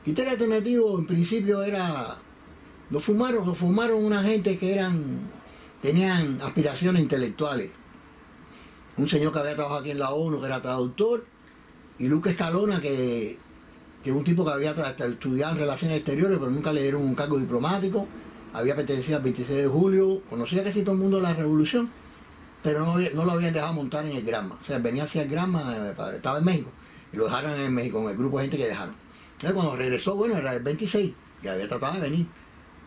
Criterio Alternativo en principio era, lo formaron una gente que tenían aspiraciones intelectuales. Un señor que había trabajado aquí en la ONU, que era traductor, y Luque Escalona, que es un tipo que había estudiado en Relaciones Exteriores, pero nunca le dieron un cargo diplomático, había pertenecido al 26 de julio, conocía casi todo el mundo de la revolución, pero no lo habían dejado montar en el Granma. O sea, venía hacia el Granma, estaba en México, y lo dejaron en México, con el grupo de gente que dejaron. Entonces cuando regresó, bueno, era el 26, y había tratado de venir.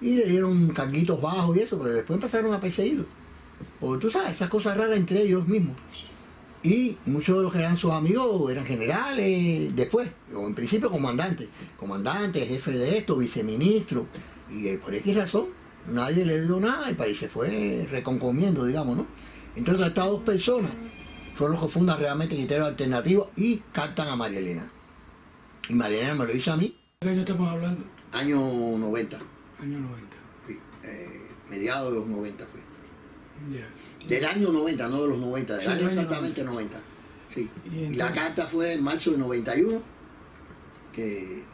Y le dieron carguitos bajos y eso, pero después empezaron a perseguirlo. Porque tú sabes, esas cosas raras entre ellos mismos. Y muchos de los que eran sus amigos eran generales, después, o en principio comandantes, jefe de esto, viceministro. Y por X razón, nadie le dio nada y el país se fue reconcomiendo, digamos, ¿no? Entonces estas dos personas fueron los que fundan realmente Criterio Alternativo y captan a María Elena. Y María Elena me lo hizo a mí. ¿De qué año estamos hablando? Año 90. Año 90. Sí, mediados de los 90 fue. Yeah. Del año 90, no de los 90, del Sí, año del año exactamente 90. Sí. Y entonces, la carta fue en marzo de 91,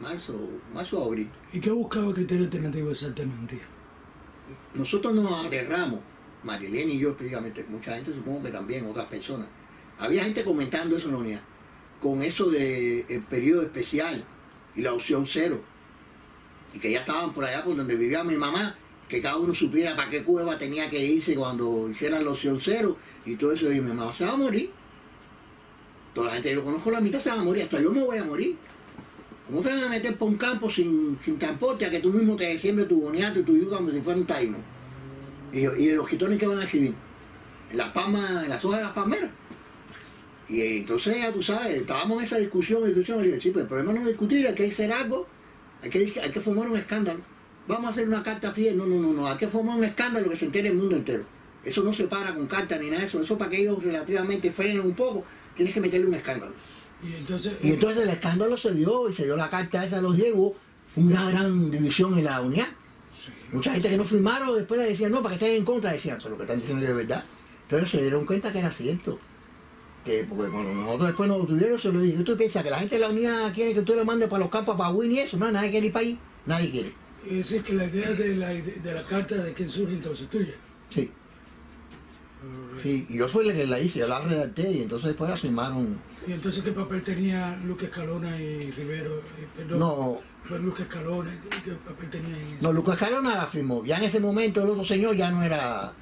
marzo o abril. ¿y qué buscaba Criterio Alternativo exactamente? Nosotros nos aterramos, Marilena y yo específicamente, mucha gente supongo que también, otras personas. Había gente comentando eso en la unidad, con eso del periodo especial y la opción cero. Y que ya estaban por allá por donde vivía mi mamá, que cada uno supiera para qué cueva tenía que irse cuando hicieran la opción cero y todo eso. Y mi mamá se va a morir. Toda la gente que yo conozco, la mitad se va a morir, hasta yo me voy a morir. ¿Cómo te van a meter por un campo sin transporte a que tú mismo te siembres tu boniato y tu yuca como si fuera un taíno? Y de los quitones que van a escribir, en las palmas, en las hojas de las palmeras. Y entonces ya tú sabes, estábamos en esa discusión, y dije, sí, pero el problema no es discutir, hay que hacer algo, hay que formar un escándalo. Vamos a hacer una carta fiel, no, hay que formar un escándalo que se entere el mundo entero. Eso no se para con carta ni nada de eso, eso para que ellos relativamente frenen un poco, tienes que meterle un escándalo. Y entonces el escándalo se dio, y se dio la carta esa a los Diegos, una gran división en la unidad. Sí. Mucha gente que no firmaron después le decían, no, para que estén en contra, decían, pero lo que están diciendo es de verdad. Entonces se dieron cuenta que era cierto. Porque cuando nosotros después nos tuvieron, se lo dije, ¿tú piensas que la gente de la unidad quiere que tú le mandes para los campos, para Win y eso? No, nadie quiere ir para ahí, nadie quiere. Es decir, que la idea de la carta de quién surge entonces, tuya. Sí. Sí, y yo soy el que la hice, yo la redacté y entonces después la firmaron. ¿Y entonces qué papel tenía Luque Escalona y Rivero? Perdón, no, Luque Escalona, ¿qué papel tenía en eso? No, Luque Escalona la firmó. Ya en ese momento el otro señor ya no era.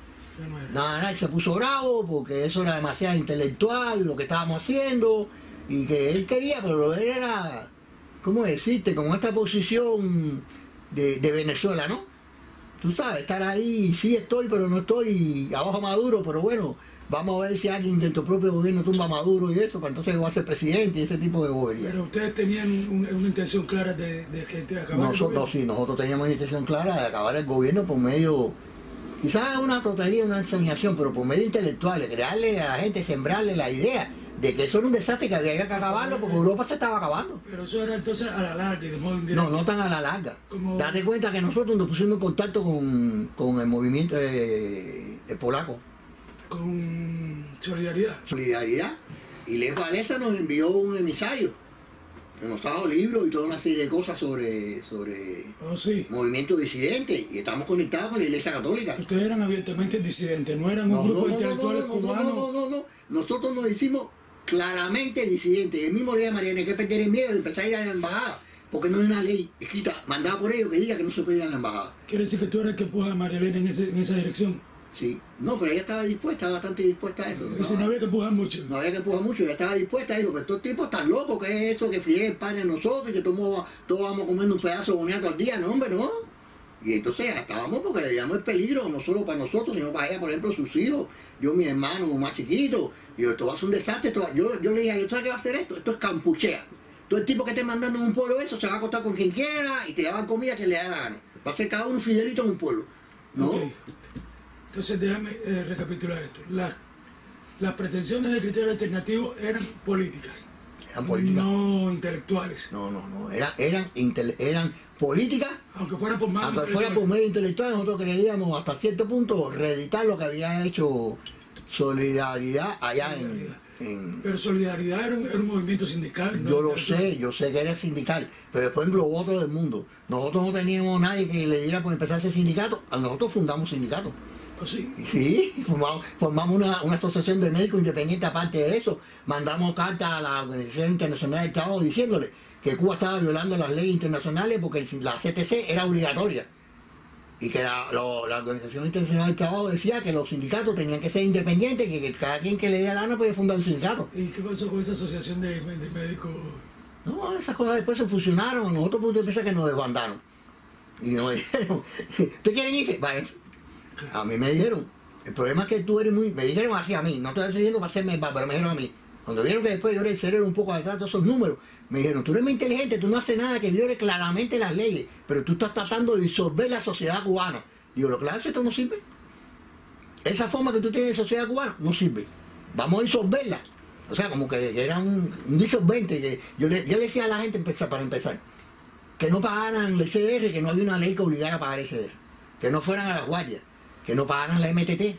Nada, y se puso bravo porque eso era demasiado intelectual, lo que estábamos haciendo, y que él quería, pero él era, ¿cómo decirte? Como esta posición de Venezuela, ¿no? Tú sabes, estar ahí, sí estoy, pero no estoy, abajo Maduro, pero bueno, vamos a ver si alguien de tu propio gobierno tumba a Maduro y eso, para entonces voy a ser presidente y ese tipo de bobería. Pero ustedes tenían una intención clara de que acabar el gobierno. Sí, nosotros teníamos una intención clara de acabar el gobierno por medio, quizás una tontería, una ensoñación, pero por medio intelectual, crearle a la gente, sembrarle la idea de que eso era un desastre, que había que acabarlo porque Europa se estaba acabando. Pero eso era entonces a la larga y de modo indirecto. No tan a la larga. Como... Date cuenta que nosotros nos pusimos en contacto con el movimiento polaco. Con Solidaridad. Solidaridad. Y Lech Walesa nos envió un emisario que nos trajo libros y toda una serie de cosas sobre sí, movimiento disidente, y estamos conectados con la Iglesia Católica. Ustedes eran abiertamente disidentes, no eran un grupo de intelectuales cubanos. No, nosotros nos hicimos claramente disidentes. El mismo día, Mariana, hay que perder el miedo de empezar a ir a la embajada, porque no hay una ley escrita, mandada por ellos, que diga que no se puede ir a la embajada. ¿Quiere decir que tú eres el que empuja a María Elena en esa dirección? Sí, no, pero ella estaba dispuesta, bastante dispuesta a eso. No había que empujar mucho. No había que empujar mucho, ella estaba dispuesta, dijo, pero estos tipos están locos, que es eso, que fríe el pan en nosotros y que todos vamos comiendo un pedazo de boniato al día, no, hombre, no. Y entonces ya estábamos porque veíamos el peligro, no solo para nosotros, sino para ella, por ejemplo, sus hijos, yo, mi hermano más chiquito, y esto va a ser un desastre. Yo le dije, ¿tú sabes qué va a hacer esto? Esto es campuchea. Todo el tipo que esté mandando en un pueblo eso se va a acostar con quien quiera y te llevan comida que le da la gana. Va a ser cada uno fidelito en un pueblo, ¿no? Okay. Entonces déjame recapitular esto. Las pretensiones de Criterio Alternativo eran políticas. Eran políticas. No intelectuales. No. Eran políticas. Aunque fuera por medio intelectual, nosotros creíamos hasta cierto punto reeditar lo que había hecho Solidaridad allá Pero Solidaridad era un movimiento sindical, ¿no? Yo sé que era sindical, pero después englobó todo el mundo. Nosotros no teníamos nadie que le diera por empezar ese sindicato, nosotros fundamos sindicato. ¿Oh, sí? Sí, formamos una asociación de médicos independientes aparte de eso. Mandamos cartas a la Organización Internacional del Trabajo diciéndole que Cuba estaba violando las leyes internacionales porque la CTC era obligatoria. Y que la Organización Internacional del Trabajo decía que los sindicatos tenían que ser independientes, que cada quien que le diera la gana podía fundar un sindicato. ¿Y qué pasó con esa asociación de médicos? No, esas cosas después se fusionaron, a nosotros pudimos pensar que nos desbandaron. Y nos dijeron, ¿ustedes quieren irse? Vale. A mí me dijeron, el problema es que tú eres muy... Me dijeron así a mí, no estoy diciendo para hacerme pero me dijeron a mí. Cuando vieron que después yo era el cerebro un poco detrás de todos esos números, me dijeron, tú eres muy inteligente, tú no haces nada que viole claramente las leyes, pero tú estás tratando de disolver la sociedad cubana. Digo, lo claro, esto no sirve. Esa forma que tú tienes de sociedad cubana no sirve. Vamos a disolverla. O sea, como que era un disolvente. Que yo le decía a la gente para empezar, que no pagaran el CDR, que no había una ley que obligara a pagar el CDR, que no fueran a las guardias, que no pagaran la MTT.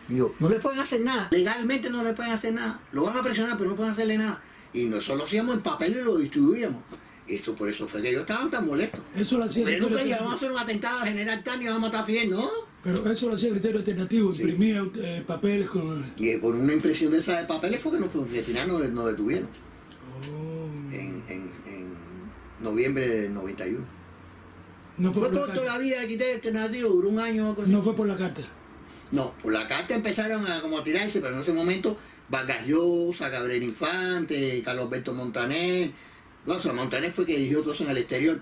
Digo, no les pueden hacer nada, legalmente no les pueden hacer nada, lo van a presionar pero no pueden hacerle nada. Y nosotros lo hacíamos en papel y lo distribuíamos. Esto por eso fue que yo estaba tan molesto. Eso lo hacía. Pero nunca íbamos a hacer un atentado a General Tani y vamos a matar a Fidel, ¿no? Pero eso lo hacía Criterio Alternativo, Sí. imprimía papeles con... Y por una impresión de esa de papeles fue que al final nos detuvieron. Oh. En noviembre del 91. No fue Fue por la todo carta. todavía de Criterio Alternativo, duró un año o algo así. No fue por la carta. No, por la carta empezaron a como a tirarse, pero en ese momento Vargas Llosa, Gabriel Infante, Carlos Alberto Montaner, no, o sea, Montaner fue que dirigió todo eso en el exterior,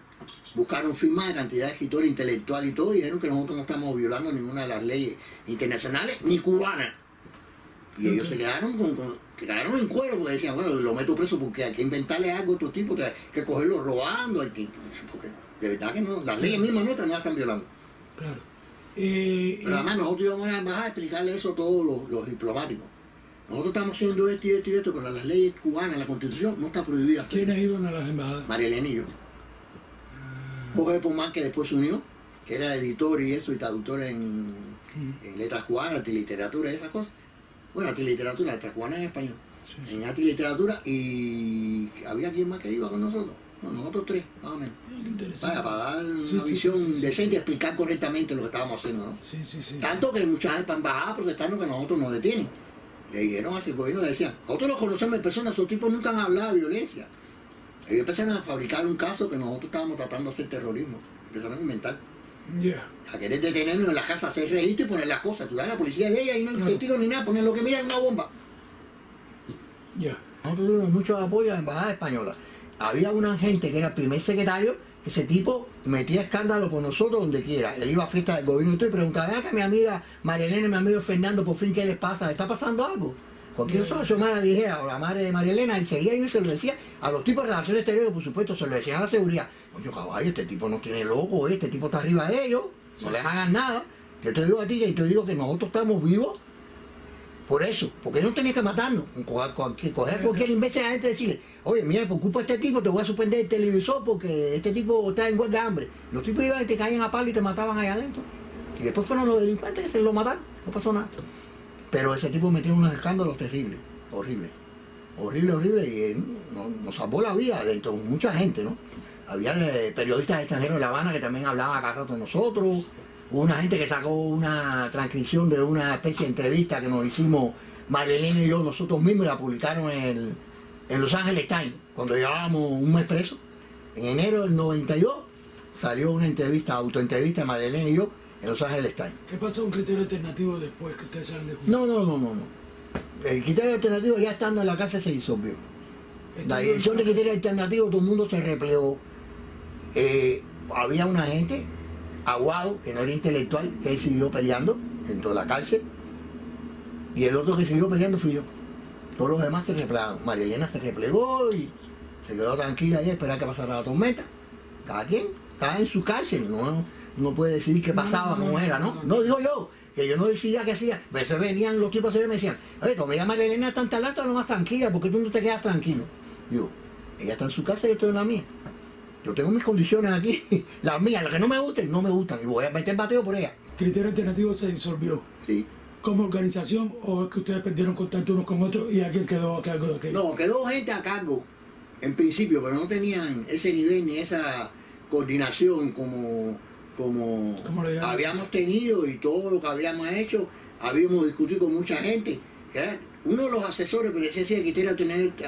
buscaron firmas de cantidad de escritores intelectuales y todo, y dijeron que nosotros no estamos violando ninguna de las leyes internacionales ni cubanas. Y ellos se quedaron en cuero porque decían, bueno, lo meto preso porque hay que inventarle algo a estos tipos, hay que cogerlo robando, hay que, porque de verdad que no, las leyes mismas nuestras no las están violando. Claro. Pero además nosotros íbamos a la embajada a explicarle eso a todos los diplomáticos. Nosotros estamos haciendo esto y esto y esto, pero las leyes cubanas, la constitución no está prohibida. ¿Quiénes iban a las embajadas? María Elena y yo. Jorge Pomar, que después se unió, que era editor y eso, y traductor en letras cubanas, antiliteratura y esas cosas. Bueno, antiliteratura, letras cubanas en español. Sí, sí. En antiliteratura, y había quien más que iba con nosotros. No, nosotros tres, más o menos. Interesante. Vaya, para dar Sí, una sí, visión sí, sí, decente sí. y explicar correctamente lo que estábamos haciendo, ¿no? Sí, sí, sí. Tanto que muchas veces para embajadas protestando que nosotros nos detienen. Le dijeron así, el gobierno le decían, nosotros los conocemos de personas, esos tipos nunca han hablado de violencia. Ellos empezaron a fabricar un caso que nosotros estábamos tratando de hacer terrorismo. Empezaron a inventar. Ya. A querer detenernos en la casa, hacer registro y poner las cosas. Tú das a la policía de ella y no hay Claro. testigo ni nada, poner lo que miran una bomba. Ya. Nosotros tuvimos mucho apoyo a la embajada española. Había una gente que era el primer secretario, que ese tipo metía escándalo por nosotros donde quiera. Él iba a fiestas del gobierno y todo y preguntaba, "Ven acá, mi amiga María Elena y mi amigo Fernando, por fin, ¿qué les pasa? ¿Está pasando algo?" Cualquier cosa su madre dijera, o la madre de María Elena, y seguía y se lo decía a los tipos de relaciones exteriores, por supuesto, se lo decían a la seguridad. Oye, caballo, este tipo no tiene loco, este tipo está arriba de ellos, no les hagan nada. Yo te digo a ti y te digo que nosotros estamos vivos por eso, porque no tenía que matarnos, coger cualquier imbécil a la gente y decirle, oye, mira, por culpa de este tipo te voy a suspender el televisor porque este tipo está en huelga de hambre. Los tipos iban y te caían a palo y te mataban allá adentro. Y después fueron los delincuentes que se lo mataron, no pasó nada. Pero ese tipo metió unos escándalos terribles, horribles. Horrible, y nos salvó la vida dentro de mucha gente, ¿no? Había periodistas extranjeros de La Habana que también hablaban acá rato de nosotros. Hubo una gente que sacó una transcripción de una especie de entrevista que nos hicimos Marilena y yo nosotros mismos, y la publicaron en Los Ángeles Times, cuando llevábamos un mes preso. En enero del 92 salió una entrevista, autoentrevista de Marilena y yo en Los Ángeles Times. ¿Qué pasó con Criterio Alternativo después que ustedes salen de Cuba? No. El criterio alternativo ya estando en la cárcel se disolvió. La dirección de criterio alternativo, todo el mundo se replegó. Había una gente, Aguado, que no era intelectual, que él siguió peleando dentro de la cárcel. Y el otro que siguió peleando fui yo. Todos los demás se replegaron. María Elena se replegó y se quedó tranquila ahí a esperar que pasara la tormenta. Cada quien estaba en su cárcel, no puede decidir qué pasaba, cómo era, ¿no? No, digo yo, que yo no decidía qué hacía. A veces venían los tipos y me decían, oye, tu amiga María Elena está tan lata, no más tranquila, ¿por qué tú no te quedas tranquilo? Digo, ella está en su casa y yo estoy en la mía. Yo tengo mis condiciones aquí, las mías, las que no me gusten, no me gustan, y voy a meter bateo por ella. Criterio Alternativo se disolvió. Sí. como organización, o es que ustedes perdieron contacto unos con otros y alguien quedó a cargo de aquello? No, quedó gente a cargo en principio, pero no tenían ese nivel ni esa coordinación como habíamos tenido, y todo lo que habíamos hecho, habíamos discutido con mucha gente. Uno de los asesores presencia de criterio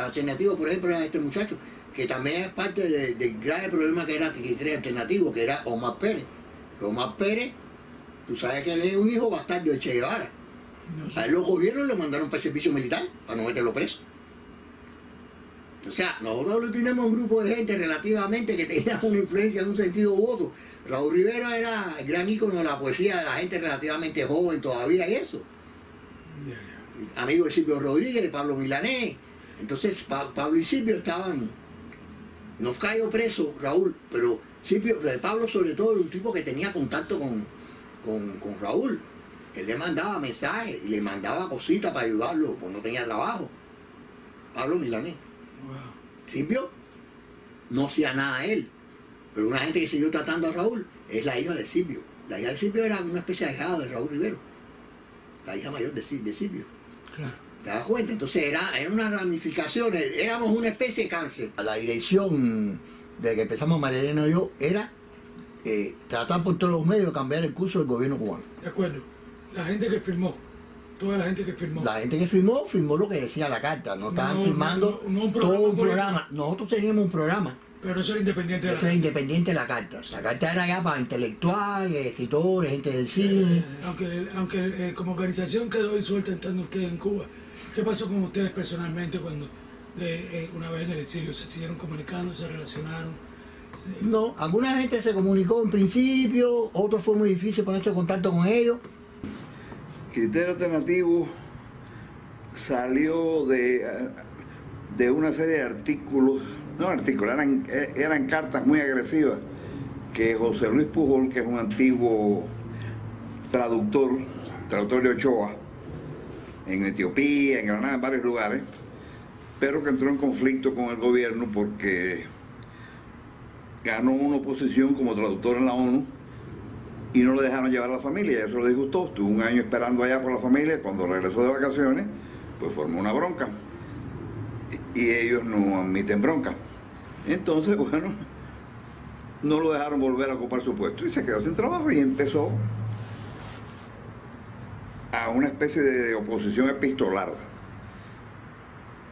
alternativo, por ejemplo, era este muchacho, que también es parte del grave problema que era criterio alternativo, que era Omar Pérez. Omar Pérez, tú sabes que él es un hijo bastardo de Che Guevara. No sé. A él lo cogieron y lo mandaron para el servicio militar, para no meterlo preso. O sea, nosotros tenemos un grupo de gente relativamente que tenía una influencia en un sentido u otro. Raúl Rivera era el gran ícono de la poesía de la gente relativamente joven todavía y eso. Amigo de Silvio Rodríguez, de Pablo Milanés. Entonces Pablo y Silvio estaban, no cayó preso Raúl, pero Pablo sobre todo era un tipo que tenía contacto con Raúl. Él le mandaba mensajes y le mandaba cositas para ayudarlo, porque no tenía trabajo. Pablo Milanés. Wow. Silvio no hacía nada él, pero una gente que siguió tratando a Raúl es la hija de Silvio. La hija de Silvio era una especie de hijada de Raúl Rivero, la hija mayor de Silvio. Claro. ¿Te das cuenta? Entonces era una ramificación, éramos una especie de cáncer. La dirección de que empezamos María Elena y yo era tratar por todos los medios de cambiar el curso del gobierno cubano. De acuerdo. La gente que firmó, toda la gente que firmó. La gente que firmó lo que decía la carta, no estaban firmando un todo un programa. Nosotros teníamos un programa. Pero eso era independiente de la Eso era independiente de la carta. La carta era ya para intelectuales, escritores, gente del cine. Aunque como organización quedó disuelta estando ustedes en Cuba. ¿Qué pasó con ustedes personalmente cuando una vez en el exilio se siguieron comunicando, se relacionaron? Sí. No, alguna gente se comunicó en principio, otros fue muy difícil ponerse en contacto con ellos. Criterio Alternativo salió de una serie de artículos, eran cartas muy agresivas que José Luis Pujol, que es un antiguo traductor de Ochoa, en Etiopía, en Granada, en varios lugares, pero que entró en conflicto con el gobierno porque ganó una oposición como traductor en la ONU y no le dejaron llevar a la familia, y eso le disgustó. Estuvo un año esperando allá por la familia. Cuando regresó de vacaciones, pues formó una bronca, y ellos no admiten bronca. Entonces, bueno, no lo dejaron volver a ocupar su puesto y se quedó sin trabajo y empezó a una especie de oposición epistolar.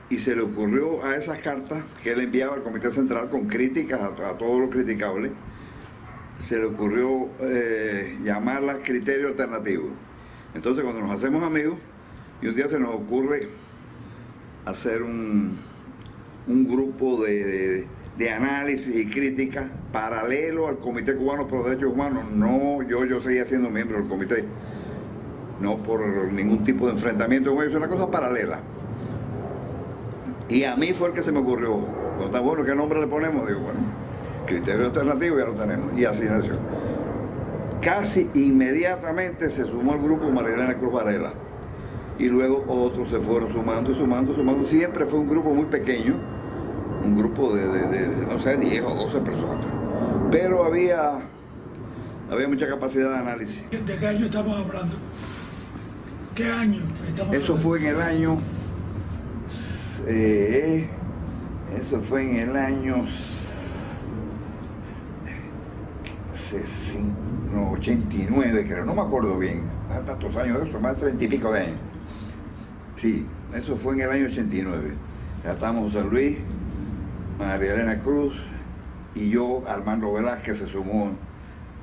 Y se le ocurrió a esas cartas que él enviaba al Comité Central con críticas a todo lo criticable, se le ocurrió llamarlas criterio alternativo. Entonces, cuando nos hacemos amigos y un día se nos ocurre hacer un grupo de análisis y crítica paralelo al Comité Cubano por los Derechos Humanos, no, yo seguía siendo miembro del comité, no por ningún tipo de enfrentamiento con ellos, es una cosa paralela. Y a mí fue el que se me ocurrió, no está bueno, ¿qué nombre le ponemos? Digo, bueno, criterio alternativo, ya lo tenemos, y así nació. Casi inmediatamente se sumó al grupo María Elena Cruz Varela, y luego otros se fueron sumando, siempre fue un grupo muy pequeño, un grupo de no sé, 10 o 12 personas, pero había mucha capacidad de análisis. ¿De qué año estamos hablando? ¿Qué año estamos hablando? Eso fue en el año 89, creo, no me acuerdo bien, hace tantos años, eso, más de 30 y pico de años. Sí, eso fue en el año 89. Ya estábamos José Luis, María Elena Cruz y yo. Armando Velázquez se sumó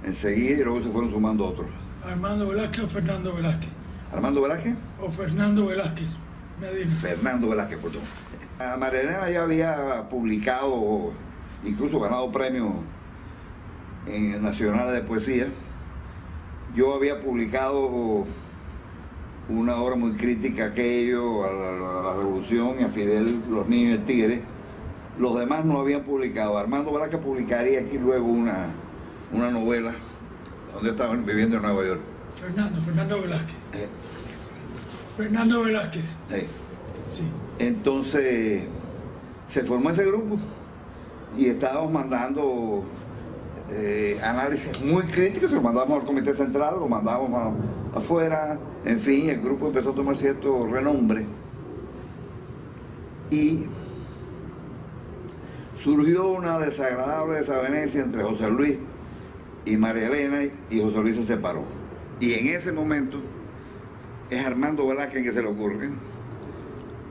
enseguida y luego se fueron sumando otros. ¿Armando Velázquez o Fernando Velázquez? ¿Armando Velázquez? ¿O Fernando Velázquez? Medina. Fernando Velázquez, perdón. María Elena ya había publicado, incluso ganado premios en el Nacional de Poesía. Yo había publicado una obra muy crítica a aquello, a la revolución y a Fidel, Los Niños y el Tigre. Los demás no habían publicado. Armando Velázquez publicaría aquí luego una novela donde estaban viviendo en Nueva York. Fernando Velázquez. Fernando Velázquez. Sí. Entonces se formó ese grupo y estábamos mandando análisis muy críticos, se lo mandamos al Comité Central, lo mandamos afuera, en fin, el grupo empezó a tomar cierto renombre y surgió una desagradable desavenencia entre José Luis y María Elena y José Luis se separó. Y en ese momento es Armando Velázquez que se le ocurre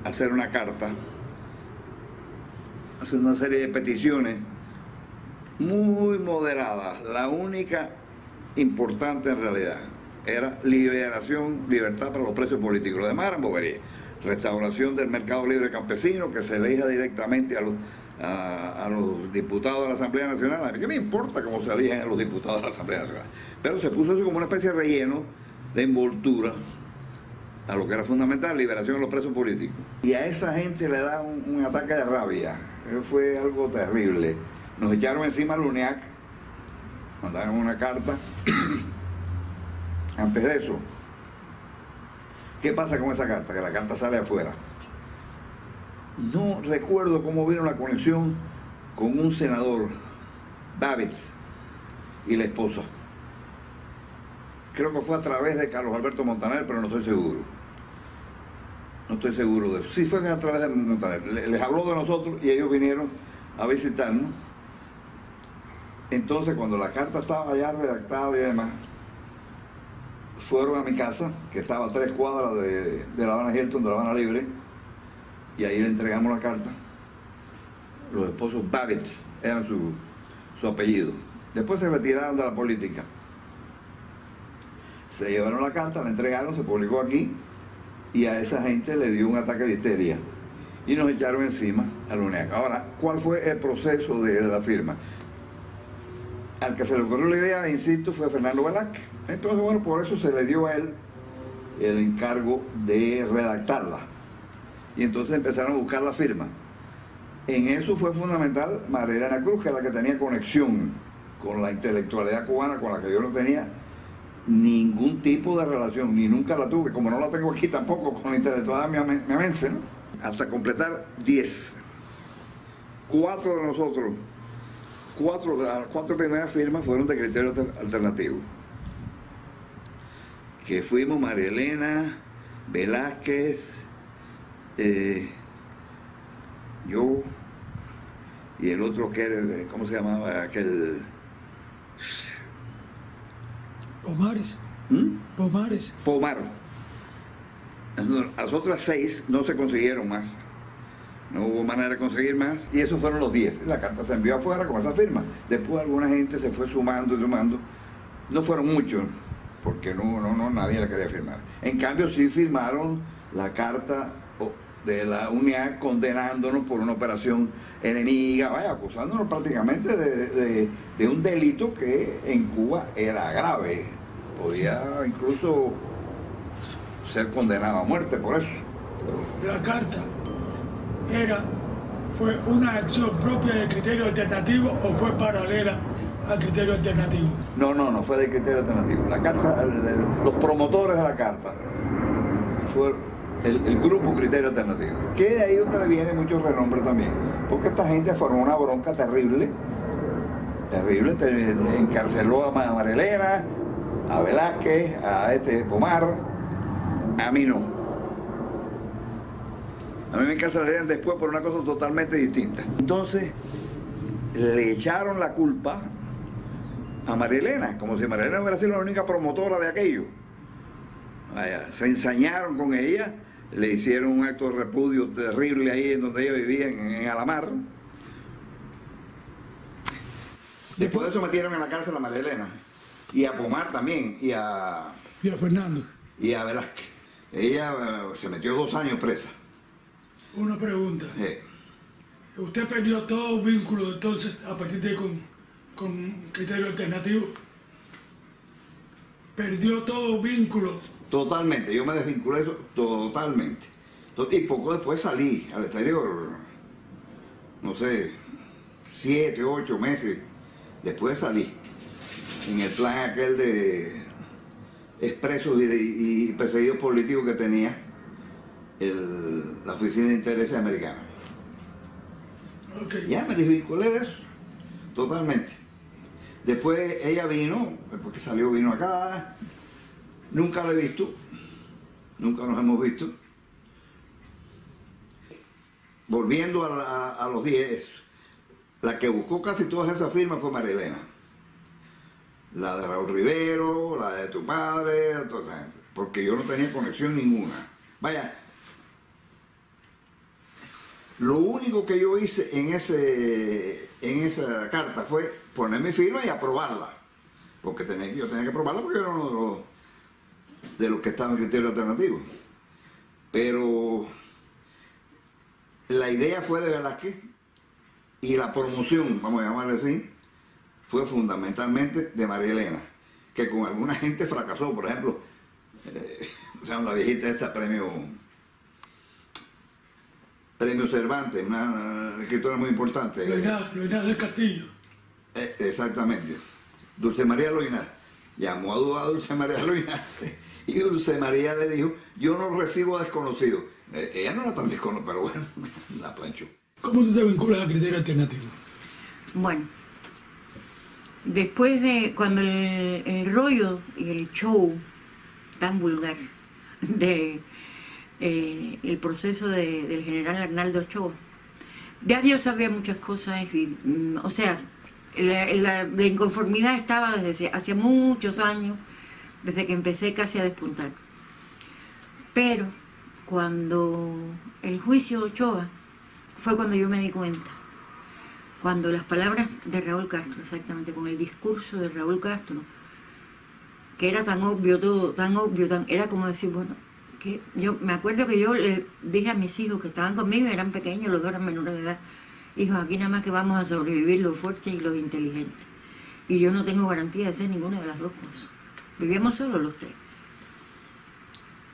hacer una carta, hacer una serie de peticiones muy moderadas. La única importante en realidad era libertad para los presos políticos. Lo demás eran boberías. Restauración del mercado libre campesino, que se elija directamente a los diputados de la Asamblea Nacional. A mí qué me importa cómo se eligen a los diputados de la Asamblea Nacional. Pero se puso eso como una especie de relleno, de envoltura a lo que era fundamental, liberación de los presos políticos. Y a esa gente le da un ataque de rabia. Eso fue algo terrible. Nos echaron encima al UNEAC, mandaron una carta. Antes de eso, ¿qué pasa con esa carta? Que la carta sale afuera. No recuerdo cómo vino la conexión con un senador, Babitz, y la esposa. Creo que fue a través de Carlos Alberto Montaner, pero no estoy seguro. No estoy seguro de eso. Sí fue a través de Montaner. Les habló de nosotros y ellos vinieron a visitarnos. Entonces, cuando la carta estaba ya redactada y demás, fueron a mi casa, que estaba a 3 cuadras de La Habana Hilton, de La Habana Libre, y ahí le entregamos la carta. Los esposos Babitz eran su apellido. Después se retiraron de la política. Se llevaron la carta, la entregaron, se publicó aquí, y a esa gente le dio un ataque de histeria. Y nos echaron encima al UNEAC. Ahora, ¿cuál fue el proceso de la firma? Al que se le ocurrió la idea, insisto, fue Fernando Velázquez. Entonces, bueno, por eso se le dio a él el encargo de redactarla. Y entonces empezaron a buscar la firma. En eso fue fundamental María Elena Cruz, que es la que tenía conexión con la intelectualidad cubana, con la que yo no tenía ningún tipo de relación, ni nunca la tuve, como no la tengo aquí tampoco con la intelectualidad miamense, ¿no? Hasta completar 10. 4 de nosotros, las 4 primeras firmas fueron de criterio alternativo. Que fuimos María Elena, Velázquez, yo y el otro que era, ¿cómo se llamaba? Aquel... Pomares. Pomares. Pomar. Las otras 6 no se consiguieron más. No hubo manera de conseguir más. Y esos fueron los 10. La carta se envió afuera con esa firma. Después alguna gente se fue sumando y sumando. No fueron muchos, porque nadie la quería firmar. En cambio sí firmaron la carta de la UNEAC condenándonos por una operación enemiga, acusándonos prácticamente de un delito que en Cuba era grave. Podía incluso ser condenado a muerte por eso. La carta ¿fue una acción propia del criterio alternativo o fue paralela al criterio alternativo? No, fue de criterio alternativo. La carta, los promotores de la carta fue el grupo Criterio Alternativo, que de ahí donde le viene mucho renombre también, porque esta gente formó una bronca terrible, encarceló a María Elena, a Velázquez, a Pomar, a mí no. A mí me encarcelarían después por una cosa totalmente distinta. Entonces, le echaron la culpa a María Elena, como si María Elena hubiera sido la única promotora de aquello. Se ensañaron con ella, le hicieron un acto de repudio terrible ahí en donde ella vivía, en Alamar. Después de eso metieron en la cárcel a María Elena, y a Pomar también, y a Fernando. Y a Velázquez. Ella se metió 2 años presa. Una pregunta. ¿Usted perdió todo vínculo entonces a partir de con criterio alternativo? ¿Perdió todo vínculo? Totalmente, yo me desvinculé eso totalmente. Y poco después salí al exterior, no sé, 7, 8 meses después salí. En el plan aquel de expresos y perseguidos políticos que tenía la Oficina de Intereses Americana. Okay. Ya me desvinculé de eso, totalmente. Después ella vino, después que salió vino acá, nunca la he visto, nunca nos hemos visto. Volviendo a los 10, la que buscó casi todas esas firmas fue María Elena. La de Raúl Rivero, la de tu padre, toda esa gente. Porque yo no tenía conexión ninguna. Vaya, lo único que yo hice en esa carta fue poner mi firma y aprobarla. Porque yo tenía que aprobarla porque yo era uno de los que estaban en criterio alternativo. Pero la idea fue de Velázquez y la promoción, vamos a llamarle así, fue fundamentalmente de María Elena, que con alguna gente fracasó. Por ejemplo, la viejita esta premio Cervantes, una escritora muy importante. Loinás del Castillo. Exactamente. Dulce María Loinás. Llamó a Dulce María Loinás y Dulce María le dijo, yo no recibo desconocidos. Ella no era tan desconocida, pero bueno, la planchó. ¿Cómo tú te vinculas a criterio alternativo? Bueno, después de cuando el rollo y el show tan vulgar de el proceso del general Arnaldo Ochoa, ya yo sabía muchas cosas y, o sea, la inconformidad estaba desde hace muchos años, desde que empecé casi a despuntar. Pero cuando el juicio de Ochoa fue cuando yo me di cuenta, cuando las palabras de Raúl Castro, exactamente, con el discurso de Raúl Castro, que era tan obvio todo, era como decir, bueno, que yo me acuerdo que yo le dije a mis hijos que estaban conmigo, eran pequeños, los dos eran menores de edad, hijos, aquí nada más que vamos a sobrevivir los fuertes y los inteligentes. Y yo no tengo garantía de ser ninguna de las dos cosas. Vivíamos solos los tres.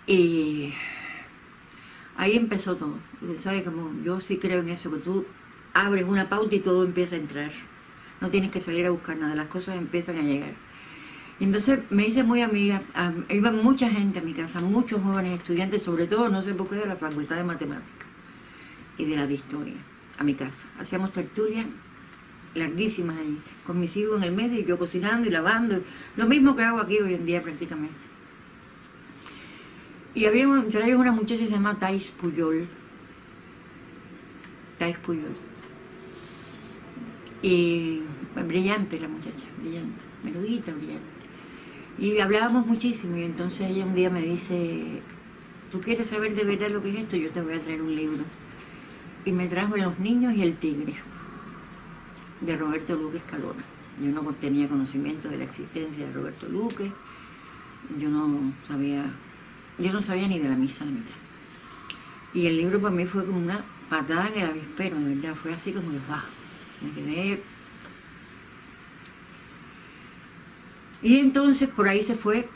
Y ahí empezó todo. ¿Sabes? Como yo sí creo en eso, que tú abres una pauta y todo empieza a entrar. No tienes que salir a buscar nada, las cosas empiezan a llegar. Y entonces me hice muy amiga, iba mucha gente a mi casa, muchos jóvenes estudiantes, sobre todo, no sé por qué, de la Facultad de Matemáticas y de la de Historia, a mi casa. Hacíamos tertulias larguísimas allí, con mis hijos en el medio y yo cocinando y lavando, lo mismo que hago aquí hoy en día prácticamente. Y había entre ellos una muchacha que se llama Thais Puyol. Y brillante la muchacha, brillante, melodita, brillante. Y hablábamos muchísimo y entonces ella un día me dice, ¿tú quieres saber de verdad lo que es esto? Yo te voy a traer un libro. Y me trajo Los niños y el tigre, de Roberto Luque Escalona. Yo no tenía conocimiento de la existencia de Roberto Luque, yo no sabía ni de la misa a la mitad. Y el libro para mí fue como una patada en el avispero, de verdad, fue así como de bajo. Me quedé. Y entonces por ahí se fue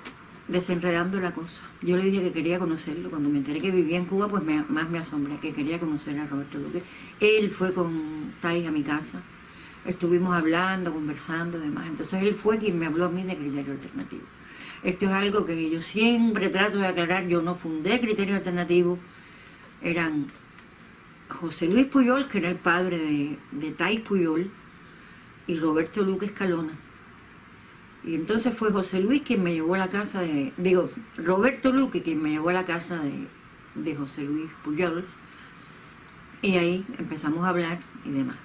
desenredando la cosa. Yo le dije que quería conocerlo. Cuando me enteré que vivía en Cuba, pues más me asombré, que quería conocer a Roberto Luque. Él fue con Thais a mi casa. Estuvimos hablando, conversando y demás. Entonces él fue quien me habló a mí de criterio alternativo. Esto es algo que yo siempre trato de aclarar. Yo no fundé criterio alternativo. Eran José Luis Puyol, que era el padre de Thais Puyol, y Roberto Luque Escalona. Y entonces fue José Luis quien me llevó a la casa Roberto Luque quien me llevó a la casa de José Luis Puyol. Y ahí empezamos a hablar y demás.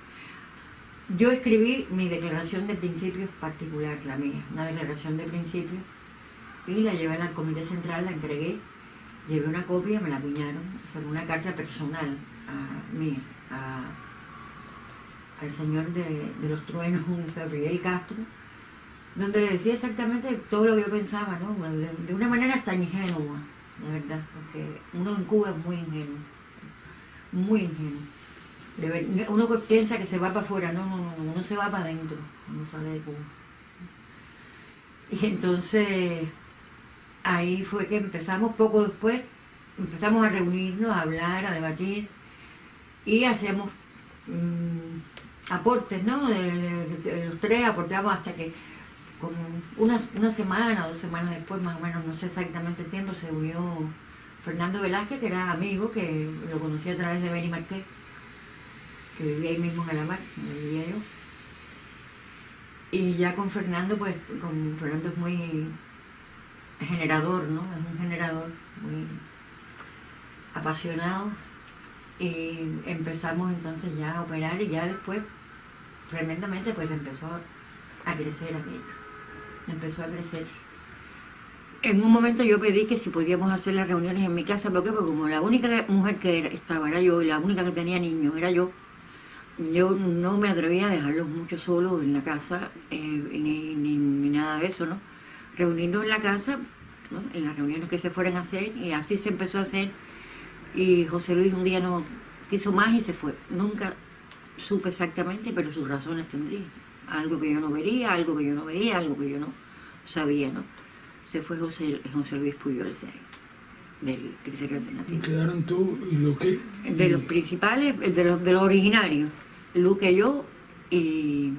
Yo escribí mi declaración de principios particular, la mía, una declaración de principios, y la llevé al comité central, la entregué, llevé una copia, me la acuñaron, o sea, una carta personal mía, al señor de los truenos, Fidel Castro, donde le decía exactamente todo lo que yo pensaba, ¿no? De una manera hasta ingenua, de verdad, porque uno en Cuba es muy ingenuo, muy ingenuo. Uno piensa que se va para afuera, no, uno se va para adentro, uno sale de Cuba. Y entonces, ahí fue que empezamos, poco después, empezamos a reunirnos, a hablar, a debatir, y hacíamos aportes, ¿no? De los tres aportamos hasta que, como una semana, 2 semanas después, más o menos, no sé exactamente el tiempo, se unió Fernando Velázquez, que era amigo, que lo conocí a través de Benny Marqués, que vivía ahí mismo en Alamar, donde vivía yo. Y ya con Fernando, pues, con Fernando es muy generador, ¿no? Es un generador muy apasionado. Y empezamos entonces ya a operar y ya después, tremendamente, pues empezó a crecer aquello. Empezó a crecer. En un momento yo pedí que si podíamos hacer las reuniones en mi casa, ¿por qué? Porque como la única mujer que estaba era yo, y la única que tenía niños era yo no me atrevía a dejarlos mucho solos en la casa, ni nada de eso, ¿no? Reunirnos en la casa, ¿no? En las reuniones que se fueran a hacer, y así se empezó a hacer. Y José Luis un día no quiso más y se fue. Nunca supe exactamente, pero sus razones tendría. Algo que yo no vería, algo que yo no veía, algo que yo no sabía, ¿no? Se fue José Luis Puyol del Criterio Alternativo. Quedaron tú y Luque. De los principales, de los originarios, Luque, yo y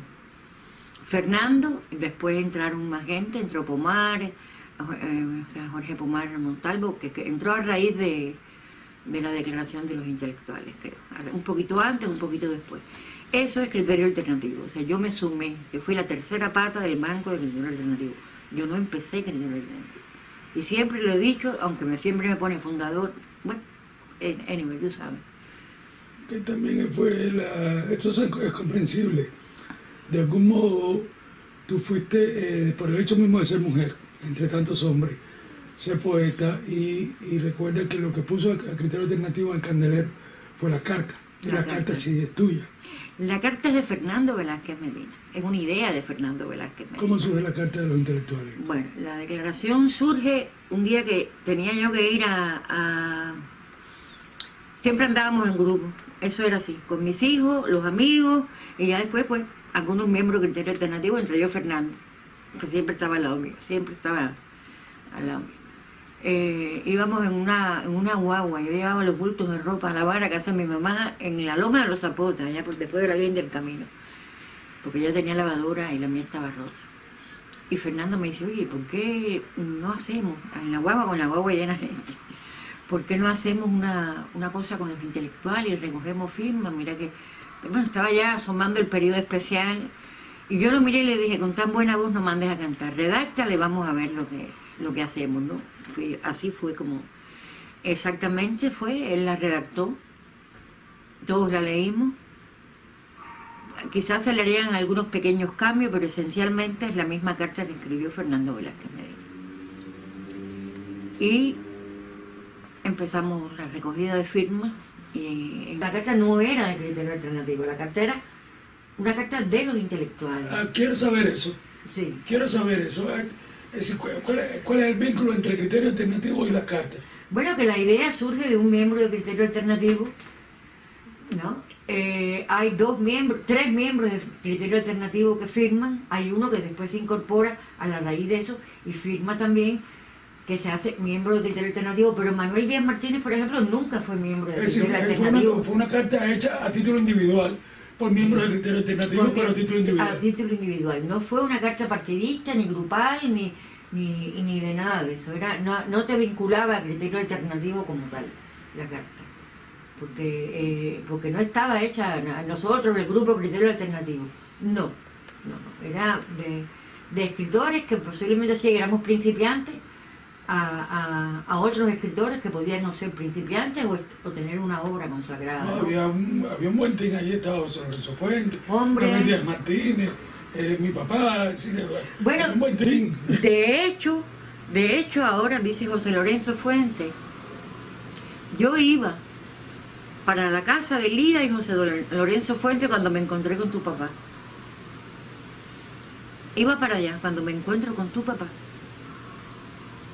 Fernando. Después entraron más gente, entró Pomar, Jorge Pomar Montalvo, que entró a raíz de la Declaración de los Intelectuales, creo. Un poquito antes, un poquito después. Eso es Criterio Alternativo. O sea, yo me sumé, yo fui la tercera pata del banco de Criterio Alternativo. Yo no empecé Criterio Alternativo. Y siempre lo he dicho, aunque siempre me pone fundador, bueno, anyway, tú sabes. Que también fue esto es comprensible. De algún modo, tú fuiste, por el hecho mismo de ser mujer, entre tantos hombres, ser poeta, y recuerda que lo que puso a Criterio Alternativo en Candelero fue la carta. Y la carta sí es tuya. La carta es de Fernando Velázquez Medina. Es una idea de Fernando Velázquez Medina. ¿Cómo surge la carta de los intelectuales? Bueno, la declaración surge un día que tenía yo que ir siempre andábamos en grupo, eso era así, con mis hijos, los amigos, y ya después, pues, algunos miembros de Criterio Alternativo, entre ellos Fernando, que siempre estaba al lado mío, siempre estaba al lado mío. Íbamos en una guagua, yo llevaba los bultos de ropa a lavar a casa de mi mamá en la Loma de los Zapotas, allá después de la Bien del Camino, porque ella tenía lavadora y la mía estaba rota. Y Fernando me dice, oye, ¿por qué no hacemos, en la guagua, con la guagua llena de gente, ¿por qué no hacemos una cosa con los intelectuales y recogemos firmas? Mira que, bueno, estaba ya asomando el periodo especial, y yo lo miré y le dije, con tan buena voz no mandes a cantar, redáctale, vamos a ver lo que hacemos, ¿no? Así fue como, exactamente fue, él la redactó, todos la leímos, quizás se le harían algunos pequeños cambios, pero esencialmente es la misma carta que escribió Fernando Velázquez Medina. Y empezamos la recogida de firmas, y la carta no era de Criterio Alternativo, la carta era una carta de los intelectuales. Quiero saber eso. Sí. Quiero saber eso. ¿Cuál es el vínculo entre Criterio Alternativo y la carta? Bueno, que la idea surge de un miembro de Criterio Alternativo, ¿no? Hay tres miembros de Criterio Alternativo que firman, hay uno que después se incorpora a la raíz de eso y firma también, que se hace miembro de Criterio Alternativo, pero Manuel Díaz Martínez, por ejemplo, nunca fue miembro de Criterio Alternativo. Fue una carta hecha a título individual, por miembros de Criterio Alternativo, pero a título individual. A título individual. No fue una carta partidista, ni grupal, ni de nada de eso. No te vinculaba a Criterio Alternativo como tal, la carta. Porque no estaba hecha a nosotros, el grupo Criterio Alternativo. No. Era de escritores que posiblemente sí éramos principiantes, a otros escritores que podían no ser principiantes o tener una obra consagrada. No, había un buen team allí, estaba José Lorenzo Fuentes, Manuel Díaz Martínez, mi papá, bueno, un buen team. De hecho ahora dice José Lorenzo Fuentes, yo iba para la casa de Lida y José Lorenzo Fuentes cuando me encontré con tu papá. Iba para allá cuando me encuentro con tu papá.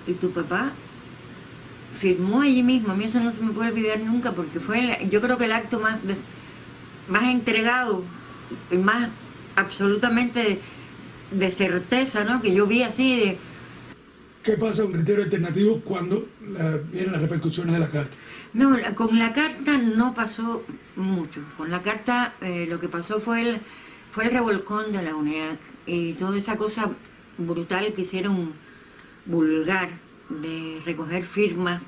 Y tu papá firmó allí mismo. A mí eso no se me puede olvidar nunca, porque fue, yo creo que el acto más entregado y más absolutamente de certeza, ¿no? Que yo vi así de... ¿Qué pasa con Criterio Alternativo cuando vienen las repercusiones de la carta? No, con la carta no pasó mucho. Con la carta lo que pasó fue el revolcón de la UNEAC y toda esa cosa brutal que hicieron vulgar de recoger firmas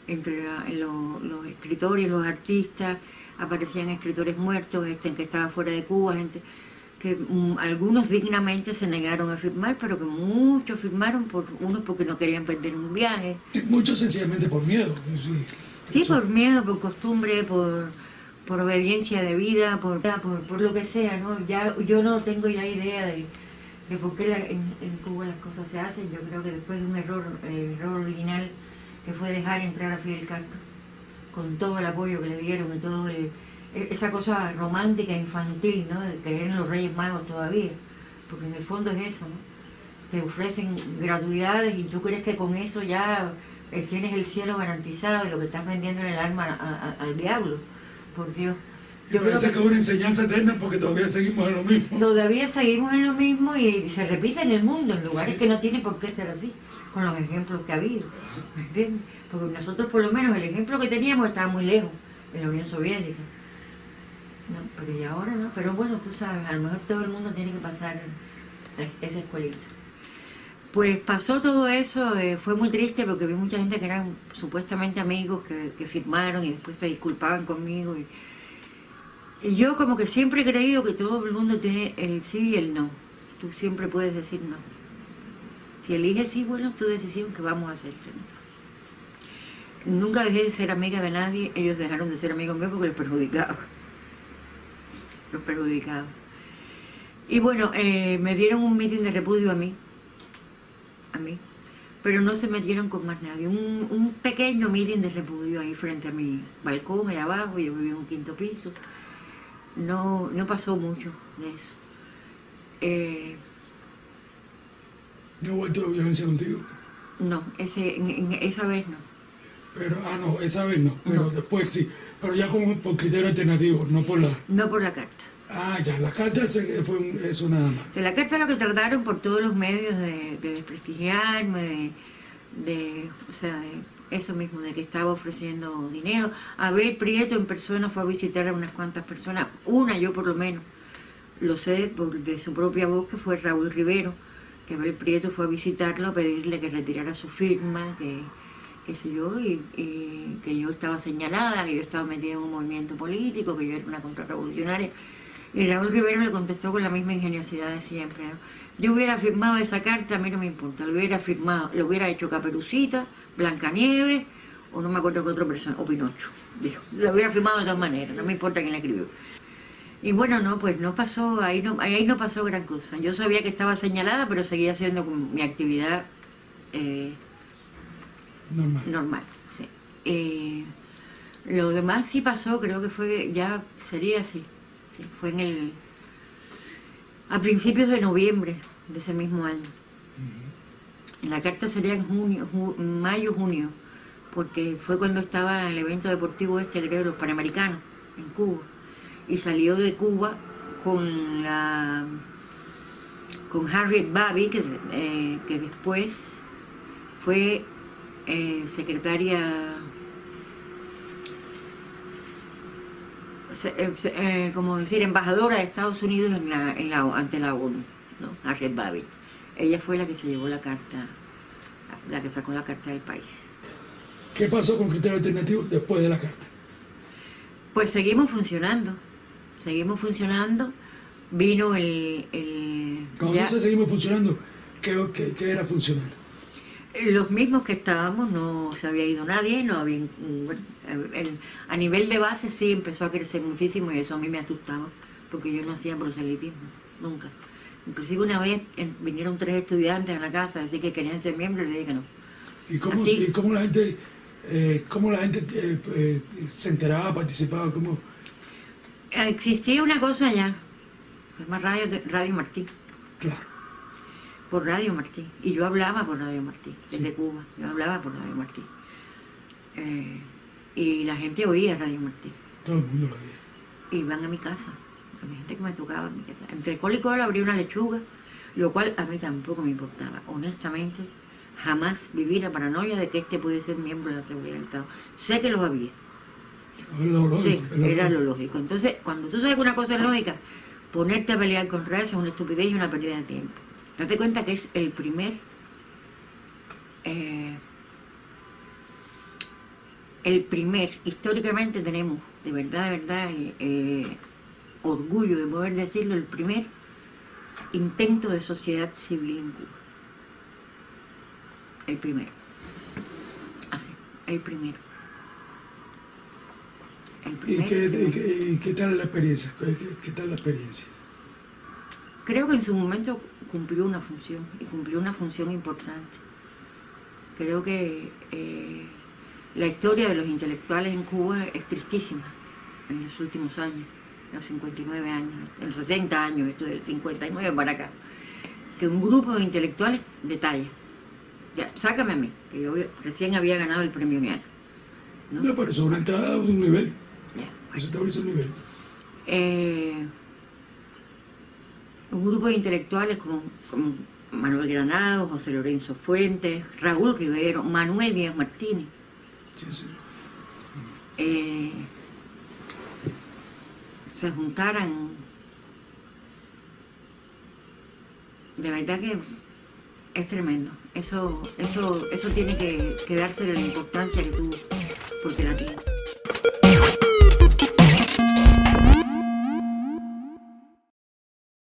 entre los escritores y los artistas. Aparecían escritores muertos, gente que estaba fuera de Cuba, gente que algunos dignamente se negaron a firmar, pero que muchos firmaron, unos porque no querían perder un viaje. Sí, muchos sencillamente por miedo. Sí, Sí, por miedo, por costumbre, por obediencia de vida, por lo que sea, ¿no? Ya, yo no tengo ya idea de por qué en Cuba las cosas se hacen. Yo creo que después de un error, el error original, que fue dejar entrar a Fidel Castro, con todo el apoyo que le dieron y todo esa cosa romántica, infantil, ¿no? De creer en los Reyes Magos todavía, porque en el fondo es eso, ¿no? Te ofrecen gratuidades y tú crees que con eso ya tienes el cielo garantizado y lo que estás vendiendo en el alma al diablo, por Dios. Yo creo que es una enseñanza eterna porque todavía seguimos en lo mismo. Todavía seguimos en lo mismo y se repite en el mundo, en lugares que no tiene por qué ser así, con los ejemplos que ha habido. ¿Me entiendes? Porque nosotros por lo menos el ejemplo que teníamos estaba muy lejos, en la Unión Soviética. No, pero y ahora no, pero bueno, tú sabes, a lo mejor todo el mundo tiene que pasar esa escuelita. Pues pasó todo eso, fue muy triste porque vi mucha gente que eran supuestamente amigos que firmaron y después se disculpaban conmigo. Y yo como que siempre he creído que todo el mundo tiene el sí y el no. Tú siempre puedes decir no. Si eliges sí, bueno, es tu decisión, que vamos a hacer. Nunca dejé de ser amiga de nadie, ellos dejaron de ser amigos míos porque los perjudicaba. Los perjudicaba. Y bueno, me dieron un mitin de repudio a mí, pero no se metieron con más nadie. Un pequeño mitin de repudio ahí frente a mi balcón, allá abajo, yo vivía en un 5º piso. No pasó mucho de eso. ¿No ha vuelto violencia contigo? No, esa vez no. Pero, no, esa vez no, pero no. Después sí. Pero ya como por criterio alternativo, no por la... No por la carta. Ya, la carta fue eso nada más. De la carta lo que trataron por todos los medios de desprestigiarme, o sea, de eso mismo, de que estaba ofreciendo dinero. Abel Prieto en persona fue a visitar a unas cuantas personas, una yo por lo menos, lo sé de su propia voz, que fue Raúl Rivero, que Abel Prieto fue a visitarlo a pedirle que retirara su firma, qué sé yo, y que yo estaba señalada, que yo estaba metida en un movimiento político, que yo era una contrarrevolucionaria. Y Raúl Rivero le contestó con la misma ingeniosidad de siempre, ¿no? Yo hubiera firmado esa carta, a mí no me importa, lo hubiera hecho Caperucita, Blancanieves, o no me acuerdo qué otra persona, o Pinocho, dijo. Lo hubiera firmado de todas maneras, no me importa quién la escribió. Y bueno, no, pues no pasó, ahí no pasó gran cosa. Yo sabía que estaba señalada, pero seguía haciendo mi actividad normal, sí. Lo demás sí pasó, creo que fue, ya sería así. Sí, fue a principios de noviembre de ese mismo año. La carta sería en mayo, junio, porque fue cuando estaba el evento deportivo creo, de los Panamericanos, en Cuba. Y salió de Cuba con Harriet Babi, que después fue secretaria... como decir, embajadora de Estados Unidos ante la ONU, ¿no? Harriet Babi. Ella fue la que se llevó la carta, la que sacó la carta del país. ¿Qué pasó con criterio alternativo después de la carta? Pues seguimos funcionando. Vino Cuando dice seguimos funcionando, ¿qué era funcionar? Los mismos que estábamos, no se había ido nadie, no había... a nivel de base sí empezó a crecer muchísimo y eso a mí me asustaba, porque yo no hacía proselitismo, nunca. Inclusive una vez vinieron 3 estudiantes a la casa a decir que querían ser miembros y le dije que no. ¿Y cómo la gente se enteraba, participaba? ¿Cómo? Existía una cosa allá, se llama Radio Martí. Claro. Por Radio Martí. Y yo hablaba por Radio Martí, desde Cuba. Yo hablaba por Radio Martí. Y la gente oía Radio Martí. Todo el mundo lo oía. Iban a mi casa. A mi gente que me tocaba en mi casa. Entre col y col abría una lechuga, lo cual a mí tampoco me importaba. Honestamente, jamás viví la paranoia de que puede ser miembro de la seguridad del Estado. Sé que los había. Sí, era lo lógico. Entonces, cuando tú sabes que una cosa es lógica, ponerte a pelear contra eso es una estupidez y una pérdida de tiempo. Date cuenta que es el primer históricamente tenemos de verdad el orgullo de poder decirlo, el primer intento de sociedad civil en Cuba. El primero. Así, el primero. ¿Y qué tal la experiencia? ¿Qué tal la experiencia? Creo que en su momento cumplió una función, y cumplió una función importante. Creo que la historia de los intelectuales en Cuba es tristísima en los últimos años, en los 59 años, en los 60 años, esto del 59 para acá. Que un grupo de intelectuales de talla, ya, sácame a mí, que yo recién había ganado el premio UNIAC, ¿no? No, pero sobre entrada a un nivel. Ya, Eso establece un nivel. Un grupo de intelectuales como Manuel Granados, José Lorenzo Fuentes, Raúl Rivero, Manuel Díaz Martínez. Sí, sí. Se juntaran. De verdad que es tremendo. Eso tiene que darse la importancia que tuvo